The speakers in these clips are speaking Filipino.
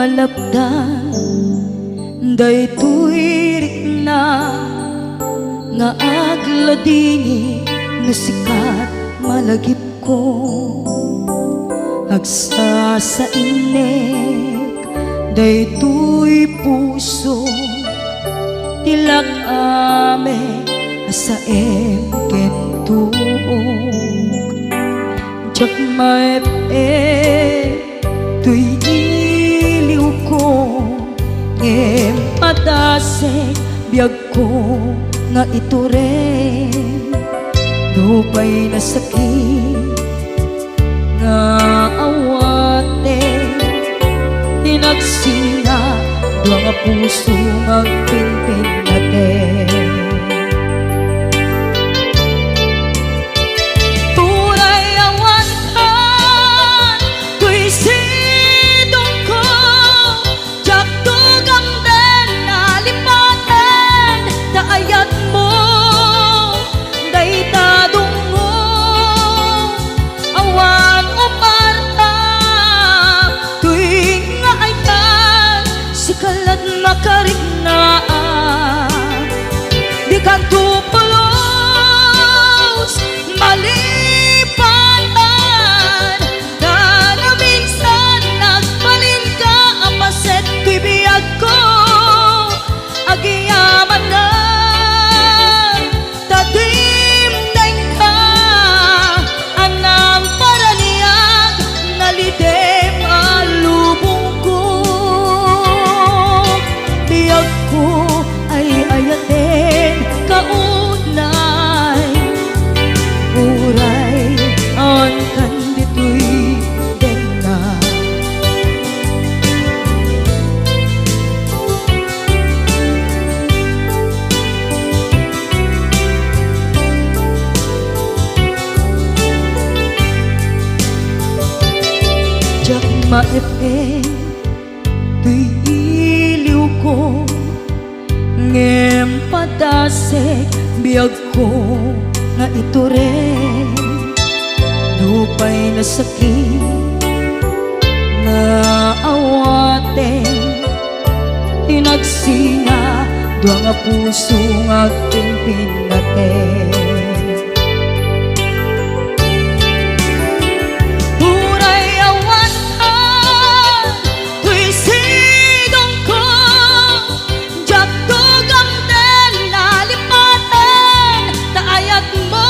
malabdan daytoy rikna nga agladini nga sikat malagip ko agsa sa inek daytoy puso tilak ame asa kentuog jak maep tuy iliw ko ngem padasek biyag ko nga ito rin dupay na sakit nga awate hinagsinga dua nga puso nga pinpin natin puray awan ka tuy sidong ko jak tugang den nalipatan taayat mo daytadong mo awan umarta tuy nga ayan sikalat makariknaan di ka tupulos malipatan na minsan nagbalin ka apaset tuy biyag ko agiyaman na tatim neng ka anang paraniyag nalidem alubong ko biyag ko ay ayatin kaunay uray ang kandito'y denga jak maepe tuy iliw ko ngem padasek biyag ko nga ito rin dupay na sakit na awate hinagsinga dua nga puso nga pinpin natin puray awan ka tuy sidong ko jak tugang den nalipatan taayat mo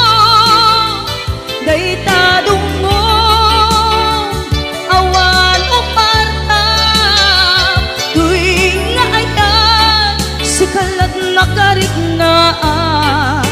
daytadong mo awan umarta tuy nga ayan sikalat makariknaan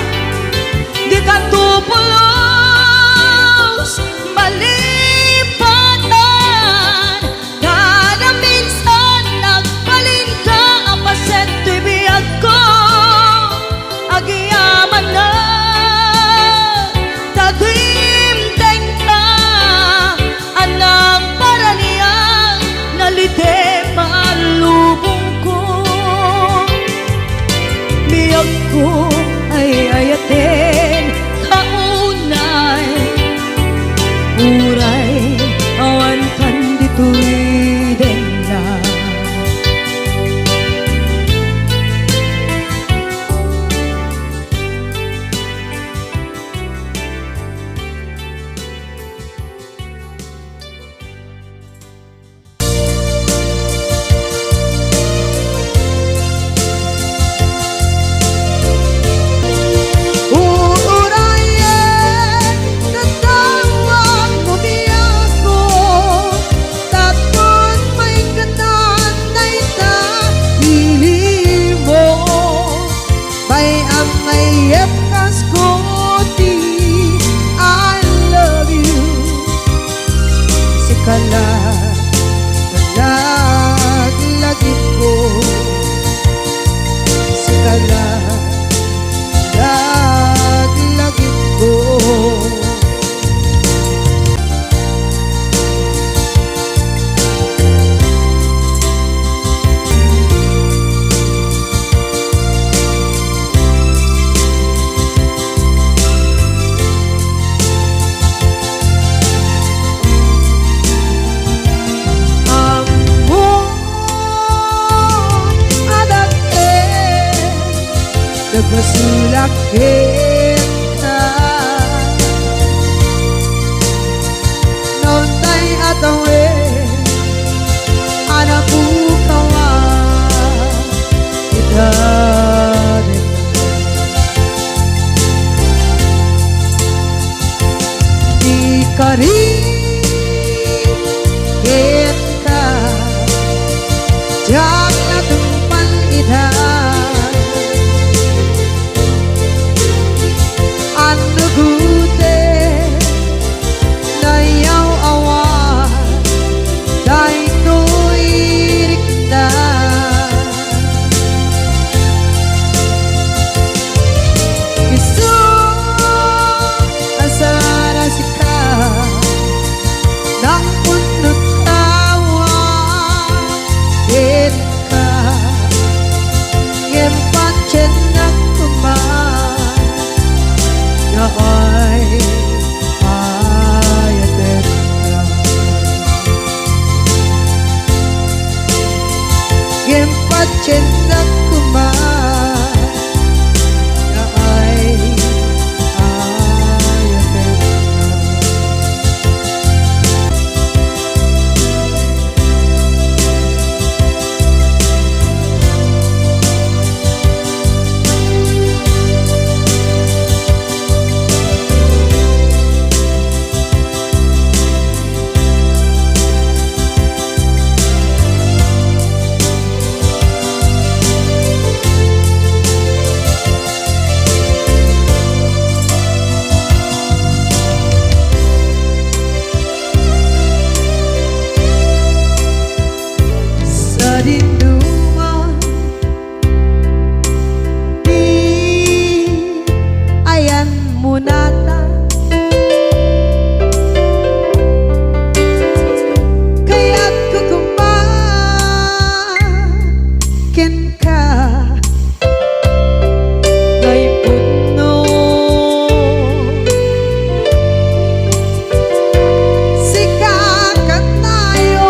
susulak kita Nontay atawe Anak bukawa Kita Di karin kita Jagna tumpan ita Ano gute Nayaw awa Dahil ko'y rikta Isu Asara sika Nang punot tawa Kita Ngem pancen nagkuman Na ay ayaten ka Ngem pancen nagkuman Na ay ayaten ka Sa dinduman Di ayan munata Kaya't kukumakin ka Ngay puno Sikakat nayon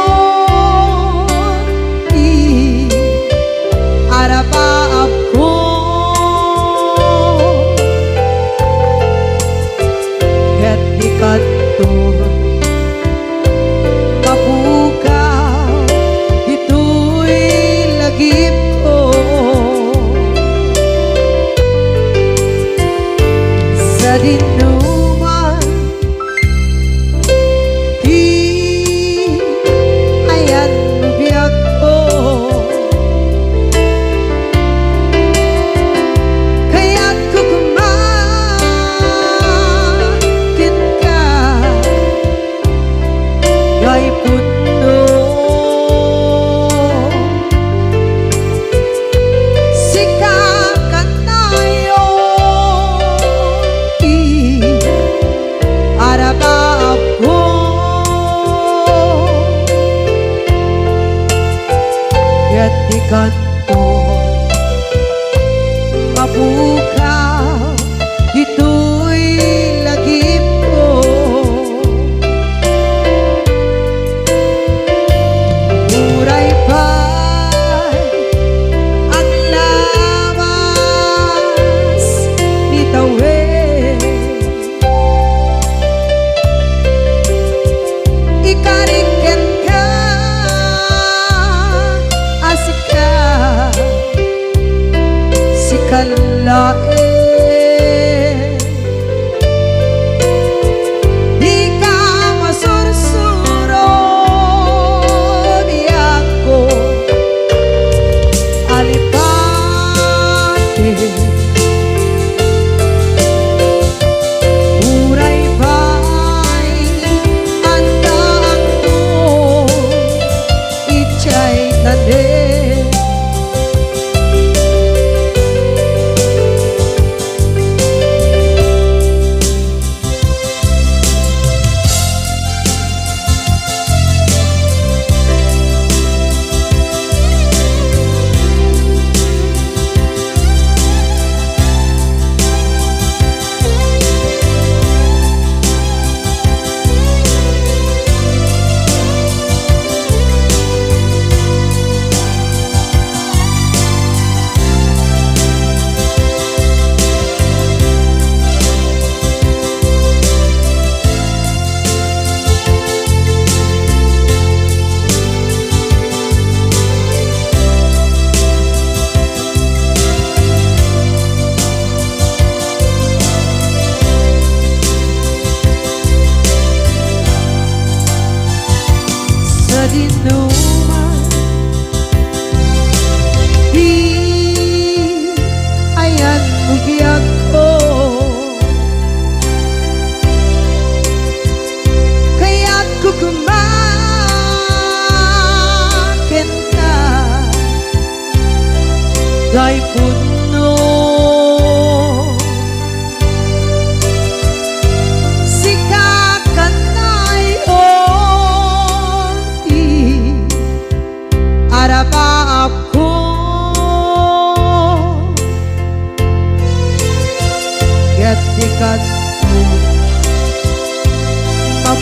Arabaab ko Ket di kanto Mapukaw Ito'y lagip ko Sa dinuman Di ayan biyak ko Kaya't kukumakin ka Ngay puno Sikakat nayon Arabaab ko Kaya't di kanto Mapukaw Ito'y lagip ko Muray pa'y Ang lamas Ni tawe Ikariken ka Asik ka Sikalae Di ka masursuro Biyak ko Alipate Muray pa'y Andaan ko Ichay tade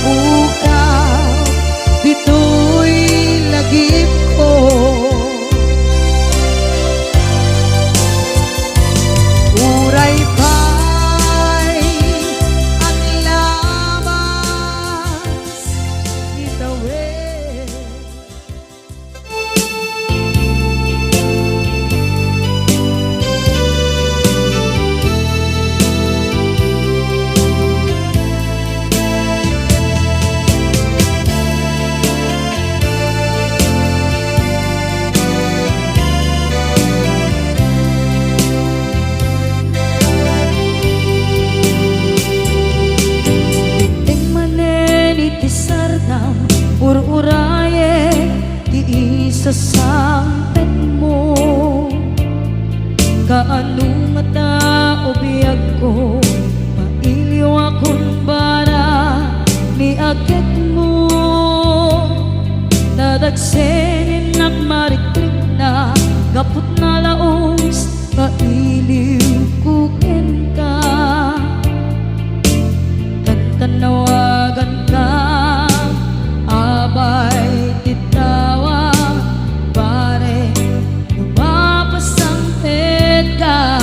mapukaw, dito'y lagip ko. Uray pa'y ang labas itawid. Ur-uraye di isa sampet mo, kaano nga tao biyag ko, mailiw akong bara ni agit mo. Nadagsenin at marikrik na gapot na laos, mailiw kukin ka. Tantanawagan ka, abay titawa, pare lumapasangpet ka.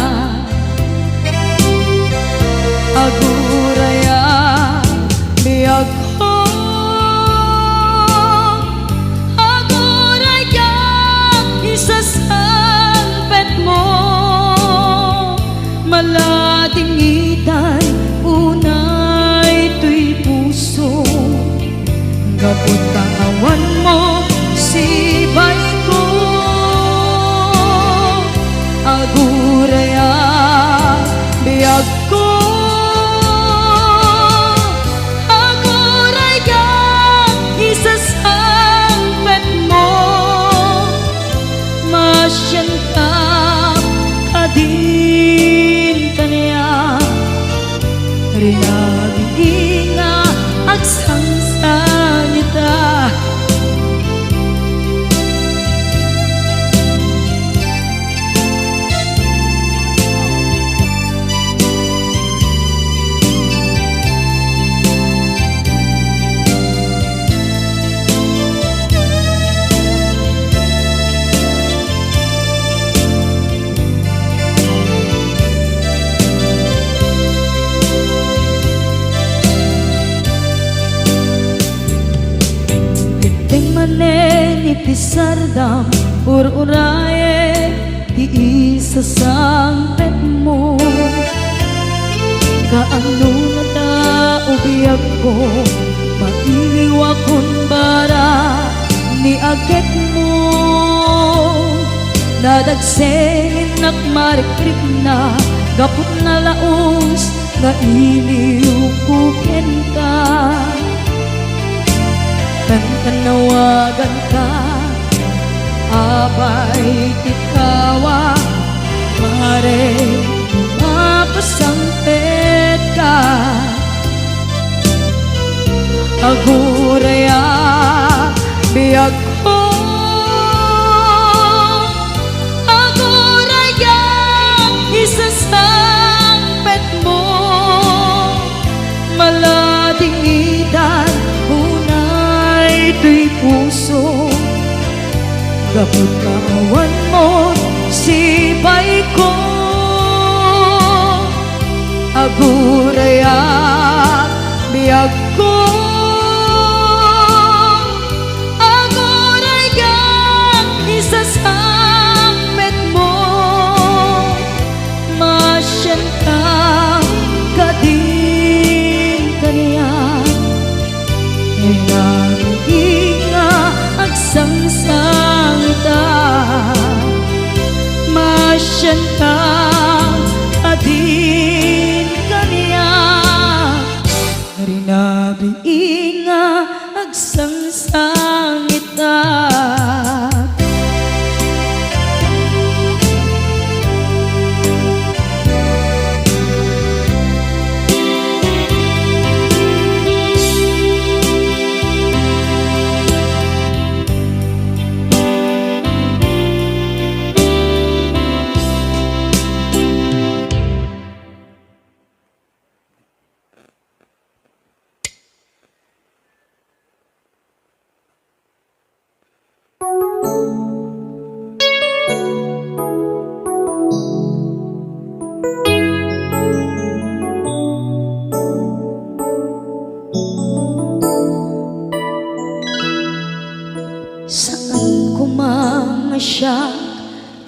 Aguraya biyag ko, aguraya isasangpet mo. Maladingitan unay tuy puso, gapot kawan mo sibay ko. Aguraya biyag ko, aguraya isasangpet mo. Masyan ka kadin kaniya, rinabing nga agsangsanita. Iti sardam ur-uraye di isa sampet mo, kaano nga tao biyag ko, mailiw akong bara ni agit mo. Nadagsenin at marikrik na gapot na laos, nga iliw kukin ka. Tantanawagan ka, abay tikawa, pare lumapasangpet ka. Aguraya biyag ko, aguraya isasangpet mo. Maladingitan ito'y puso, gapot kawan mo sibay ko. Aguraya biyag ko, aguraya isasangpet mo. Masyan ka kadin kaniya, inga agsangsangita. Masyan ka adin kaniya, rinabi inga agsangsangita. siya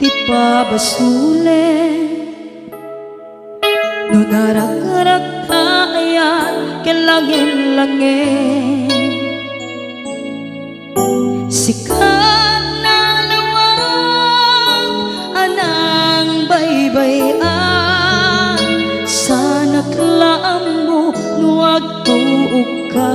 ti pabasulen. No narak-arak tayan kelangin-langin, sikat na lawag anang baybayan, sana klaam mo nuwag tuog ka.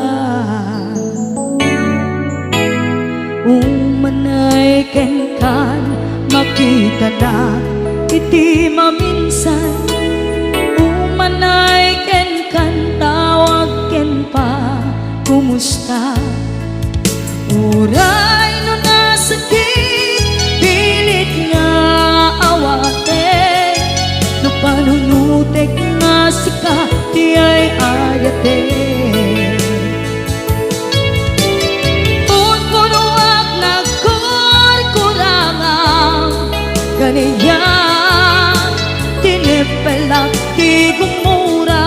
Umanay ken kan makita na iti maminsan, umanay ken kan tawag ken pa kumusta. Uray no nasakit pilit nga awate, no panunutek nga sika di ay ayate. Unpunuak nagkurkurangang ganiya, tinipelak di gumura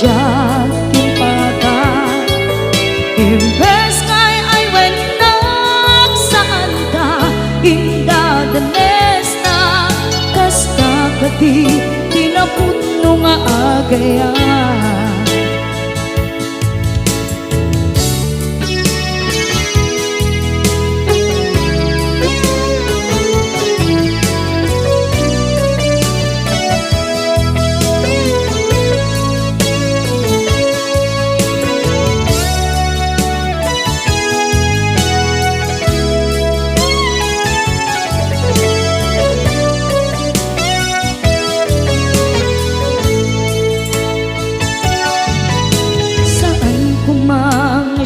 diyan timpagan. Imbes ngay ay wenak saan ka indadanes na, kasta kati tinaputno nga agayan.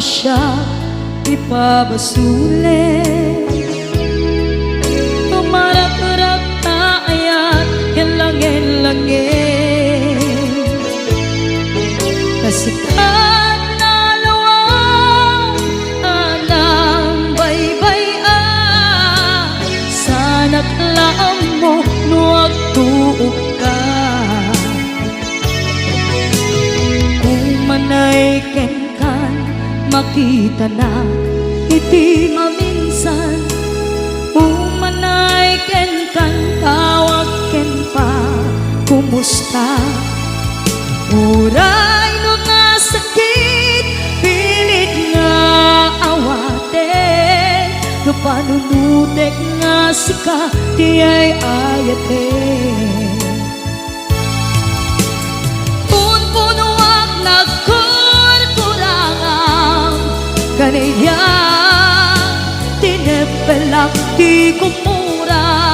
Siya ipabasulen, tumarak-rak tayan kelangin-langin, kasikat na lawang anang baybayan, sana klaam mo nuwag tuog ka. Umanay ken makita na iti maminsan, umanay ken kan tawag ken pa kumusta. Uray no nasakit pilit nga awate, no panunutek nga sika di ay ayate. Unpunuak ganiya, tinipelak di kumura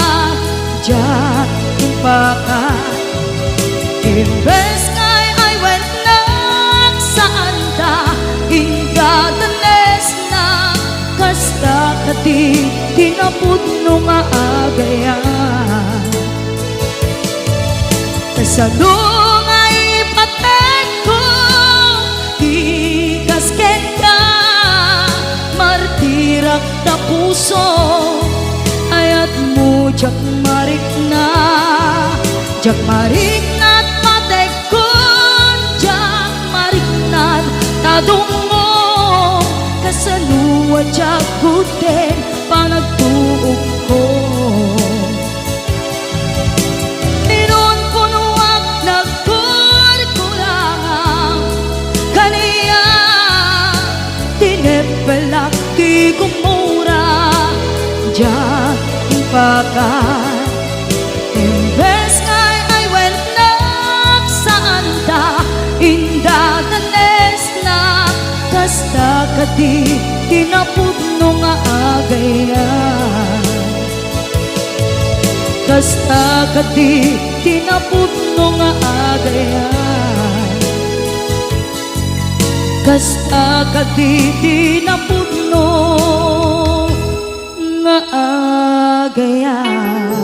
diyan timpakan. Imbes ngay ay wenak saan ta indadanes na, kasta kati tinaputno nga agayan. Kasano nga ipateg ko di kasken ka, martirak na puso ayat mo jak marik na at pateg kon jak marik na tadong mo, kasaluwa jak guden panagtuog ko. Inon punuak nagkurkurangang kaniya, tinipelak di kumura diyan timpagan. Imbes ngay ay wenak saan ta indadanes na, kasta kati tinaputno nga agayan. Kasta kati tinaputno nga agayan, kasta kati tinaputno nga agayan.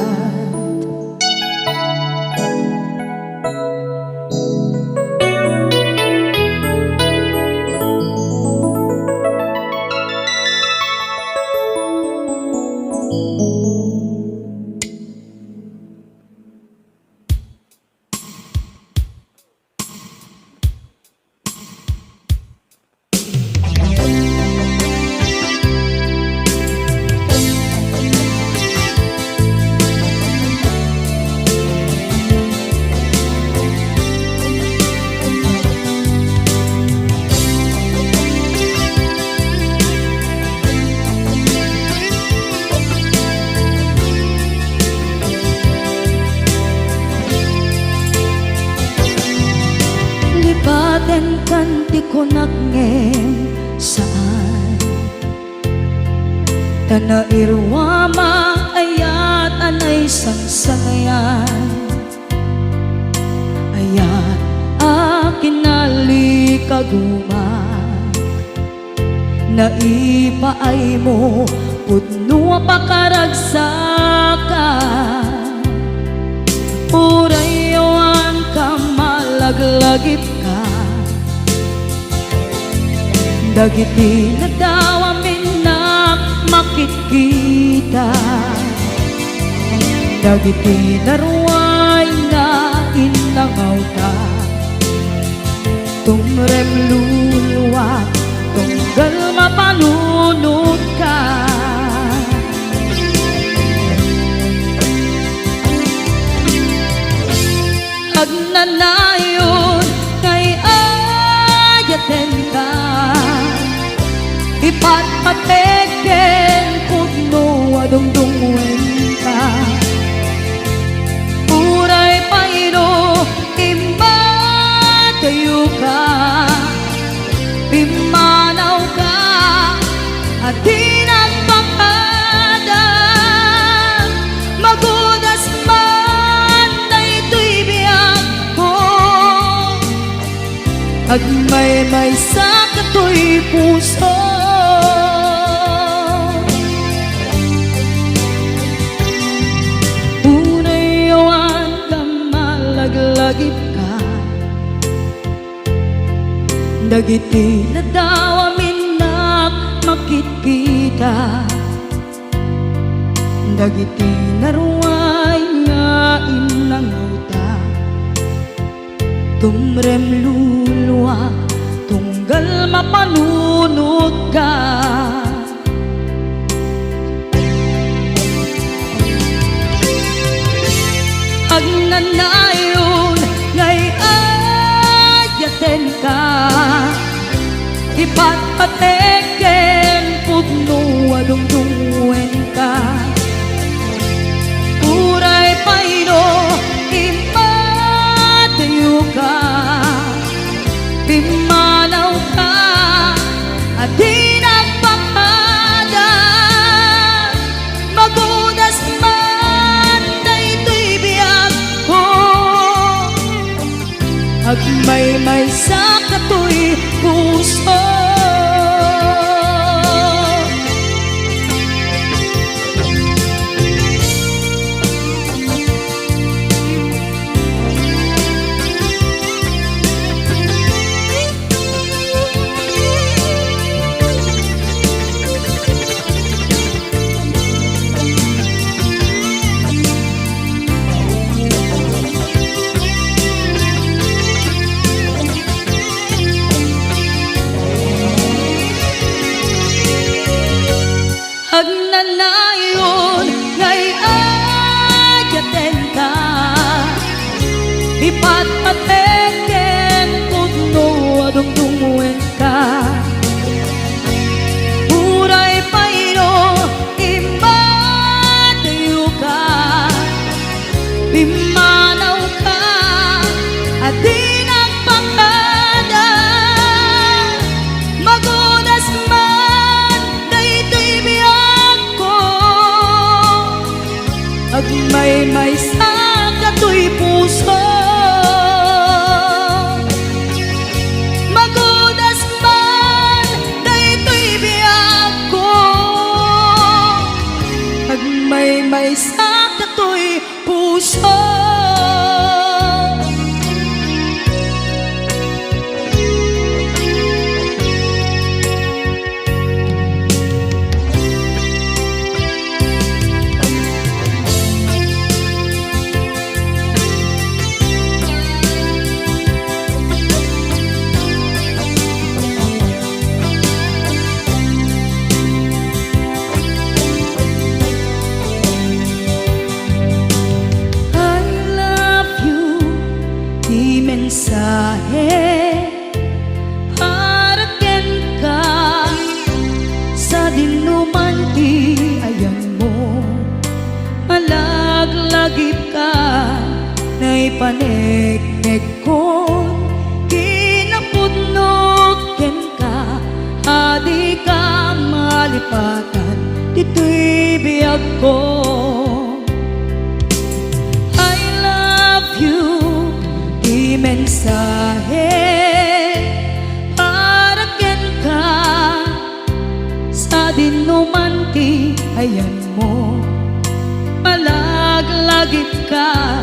di ko nagngem saan Tanairwama ayat anay sangsangayan Ayat akin nalikaguma Naipaay mo pudno pakaragsaka Urayawan ka malaglagip ka Dagiti na daw amin na makikita Dagiti na ruway na inangaw ka Tumrem luluwa tunggal mapanunod ka Agnanayon kay ayaten ka Ipatpateken pudno adungdungwen ka Uray paino imbatayo ka Pimanaw ka at tinagpakada Magudas man na ito'y biyak ko Agmay-may sa kato'y puso Unayawan ka malaglagip ka Dagiti na daw amin na makikita Dagiti na ruway nga inangauta Tumrem luluwa tunggal mapanunod ka Agnanayon ngay ayaten ka Ipatpateken pudno adungdungwen ka Uray paino imatayo ka Pimanaw ka at di nagpakada Magudas man na ito'y biyak ko Agmay-may sa kato'y puso adi ka malipatan, dito'y biyag ko. I love you, di mensahe para ken ka sa dinumanti ayan mo. Malaglagip ka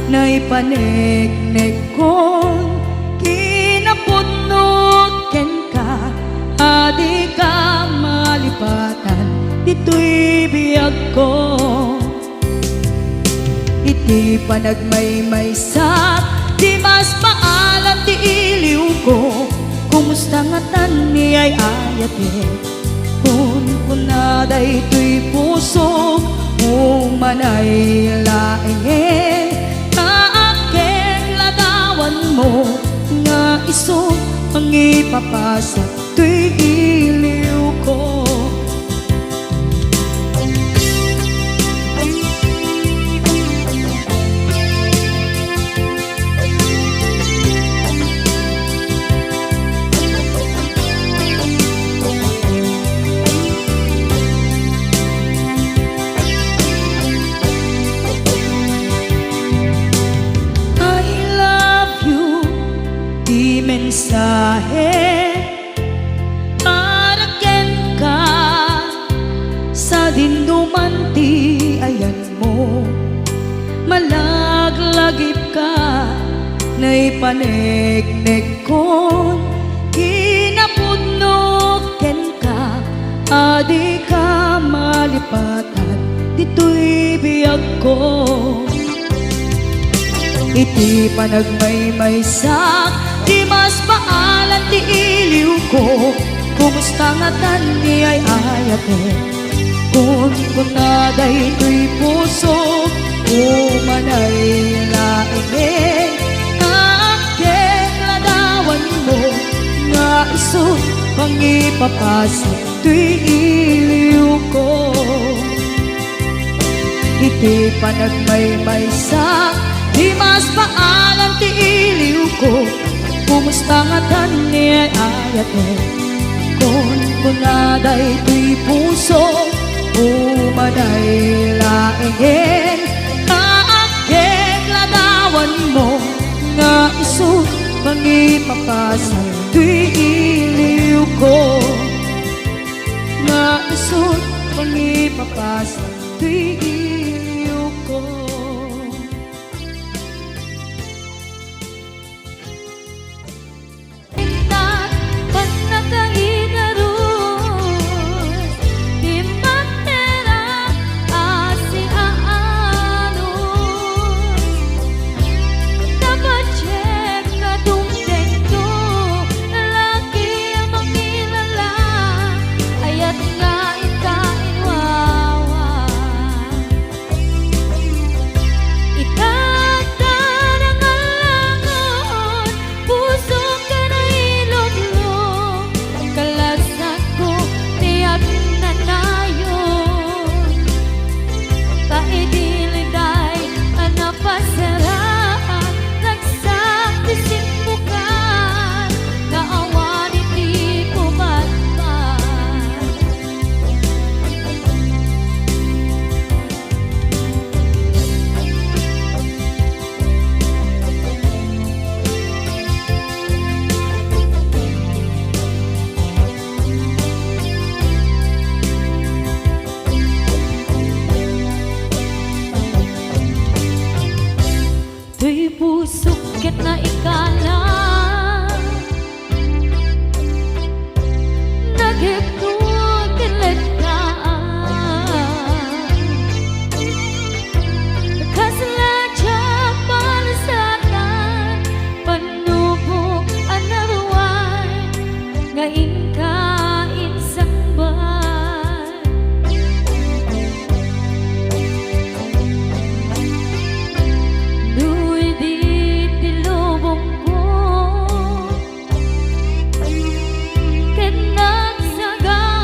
na ipanegnek kon kinapudnot ken ka, adi ka malipatan, dito'y biyag ko. Iti panagmaymaysak, di mas maalam ti iliw ko. Kumusta nga tan ni ay ayate, kun kunaday to'y puso umanay laeng. Kaaken ladawan mo nga iso ang ipapasa to'y iliw ko. Mensahe para ken ka sa dinumanti ayan mo. Malaglagip ka na ipanegnek kon kinapudnot ken ka, adi ka malipatan, dito'y biyag ko. Iti panagmaymaysak, di mas maalan ti iliw ko. Kumusta nga tan ni ay ayate, kun kunaday to'y puso umanay laeng. Kaaken ladawan mo nga iso pangipapasa to'y iliw ko. Iti panagmaymaysak, di mas maalam ti iliw ko. Kumusta nga tan ni ay ayate, kun kunaday to'y puso umanay laeng. Kaaken ladawan mo nga iso pangipapasa to'y iliw ko. Nga iso pangipapasa to'y iliw ko. To'y pusok ket na ikala nagiptun kinletaan kasaladya palasatan panubok anaruan ngain kain sangban. Duy di tilubong ko ket nagsaga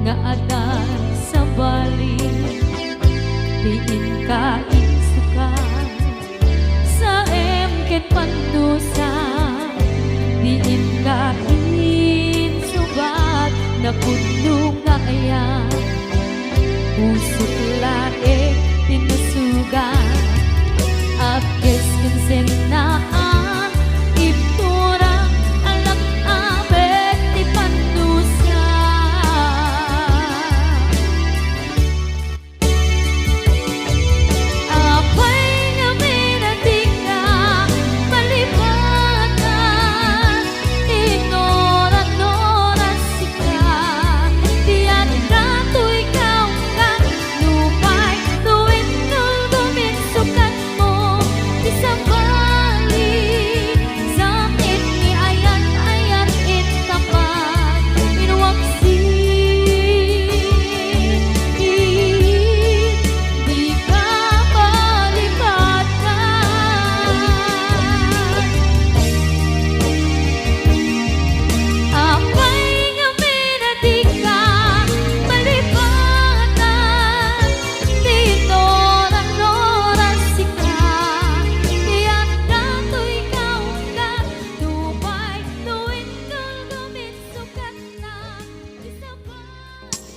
nga adan sa bali, diin ka insuka sa emket pandusa, diin ka insubat na puno nga ayan, pusok laik tinusugan, apkes kinsenaan, ipturang alang abet ti pandusa. Apay nga minatika malibatan, inoran-oran sika, diyan ka to ikaw ka, lupay tuwing nulduminsukan mo, di sa bali, sakit ni ayan-ayan itapat, inuwaksin, di ka malibatan. Apay nga minatika malibatan, tinoran-oran sika, diyan ka to ikaw ka, tupay tuwing nulduminsukan na, di sa bali.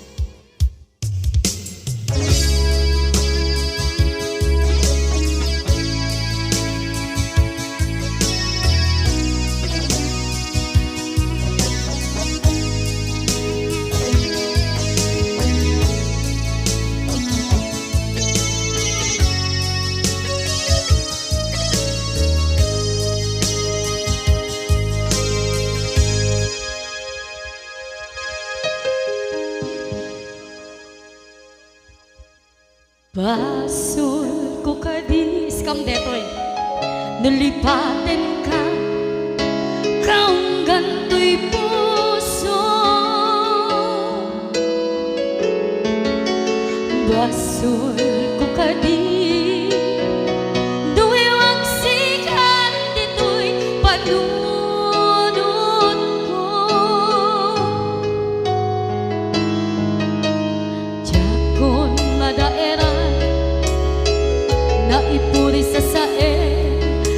Basol ko kadis kam detoy, nalipaten ka, kaong ganto'y puso. Basol ko kadis, duwewang sikan dito'y panunod ko. Jakon madaeran na ipuri sa sae,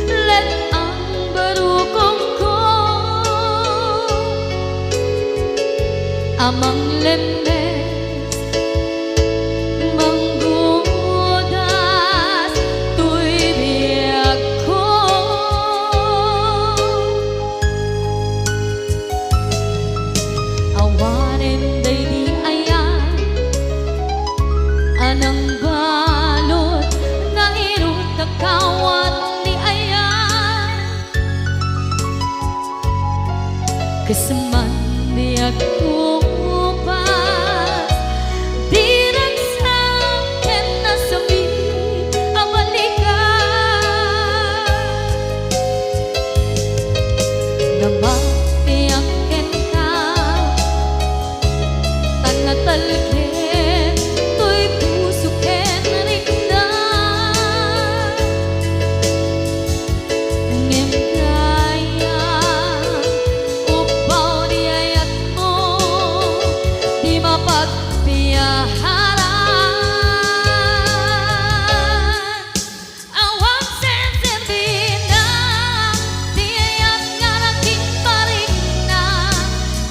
let ang barukong ko, amang lemes manggudas tuy biyag ko. Awanen day di ayan anang balot na irot na kawat ni ayan, kasaman biyag ko pas, di nagsakin na sabi ang balikan, na mapiyakin ka, tanatalkin to'y pusukin rikdan, ngem kaya upaw di ayat mo, di mapagpiyaharan. Awang sensibina, di ayat nga nagkiparing na,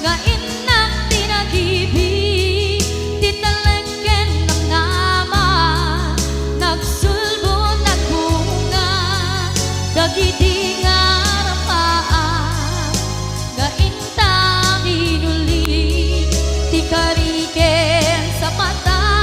nga inak tinagibig, di talengken ng nama, nagsulbo nagbunga, dagiti nga rapaan, nga intang inuli, ti kariken sa mata,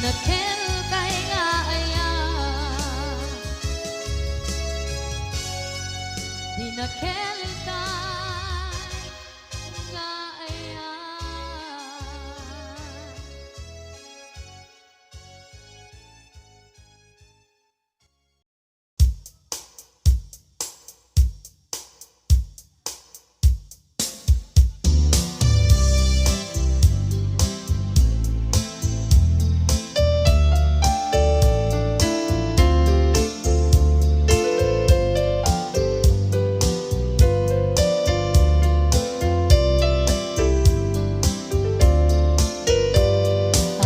nakel kay nga aya, di nakel kay nga aya.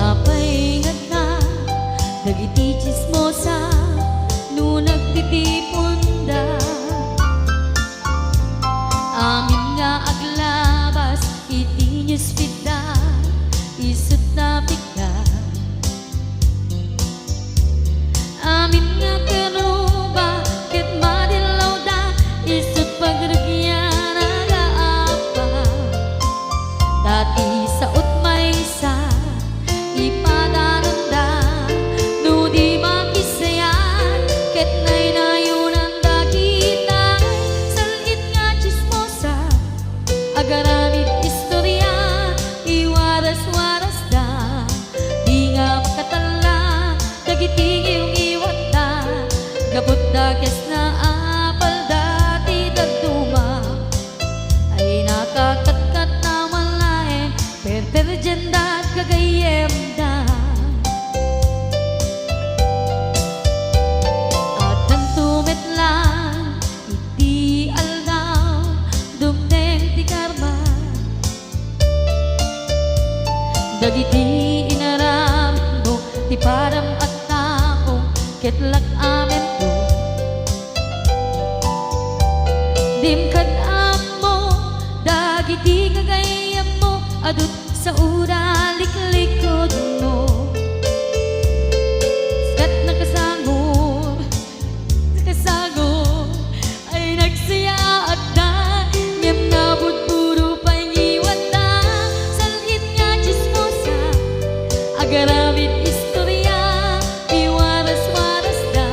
Apay nga ka, dagiti chismosa, no nagtitipon da. Amin nga aglabas, iti newsfeed da, isut na bigla. Amin nga karuba, ket madilaw da, isut pagragyan aga-apa. Dati sa utmaysa, ipadananda, no di makisayan, ket nay nayunan da kitay, salit nga chismosa, agaramid istorya, iwaras-waras da, di nga makatala, dagiti iyong iwat da, gabot da kes na apal dati dagduma, ay nakakatkat na malain, perperjan da at kagayem da. At nang tumetlan, iti aldaw, dumdeng ti karma, dagiti inaram mo, ti param at tao, ketlak amen ko. Dimkad mo, dagiti kagayem mo, adut sa uralik-likod mo. Skat nakasagod, ay nagsaya at da, ngem nabot puro pangiwat da, salit nga chismosa, agaramid istorya, iwaras-waras da,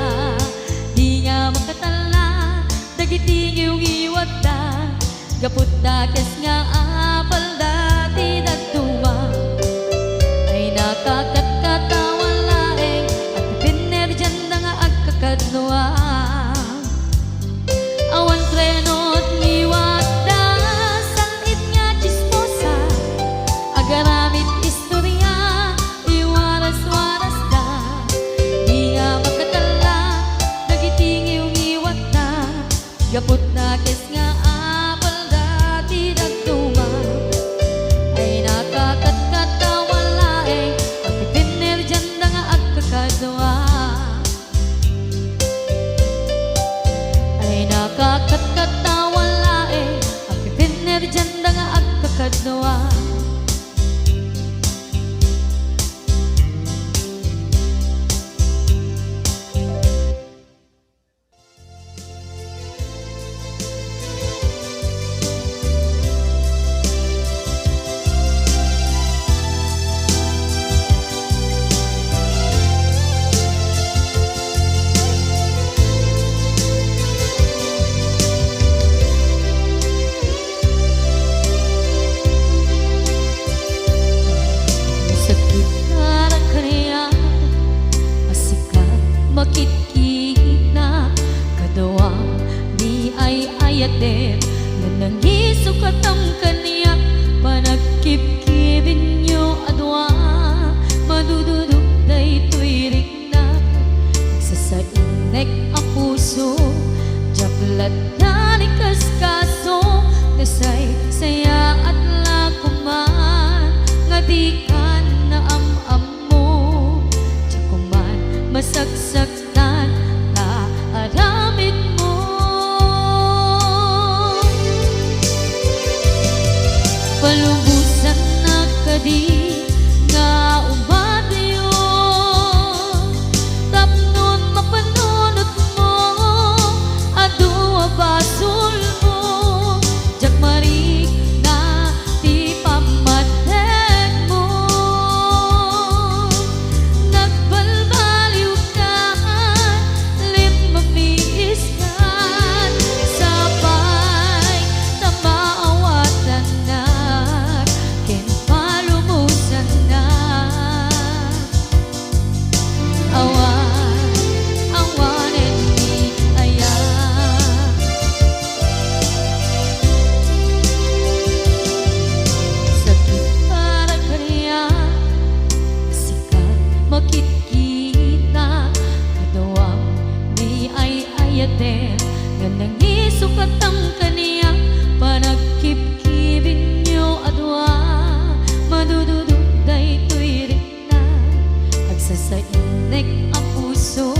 sinek ang puso,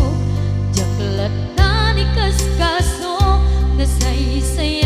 jaklat na ni kaskaso, nasaysay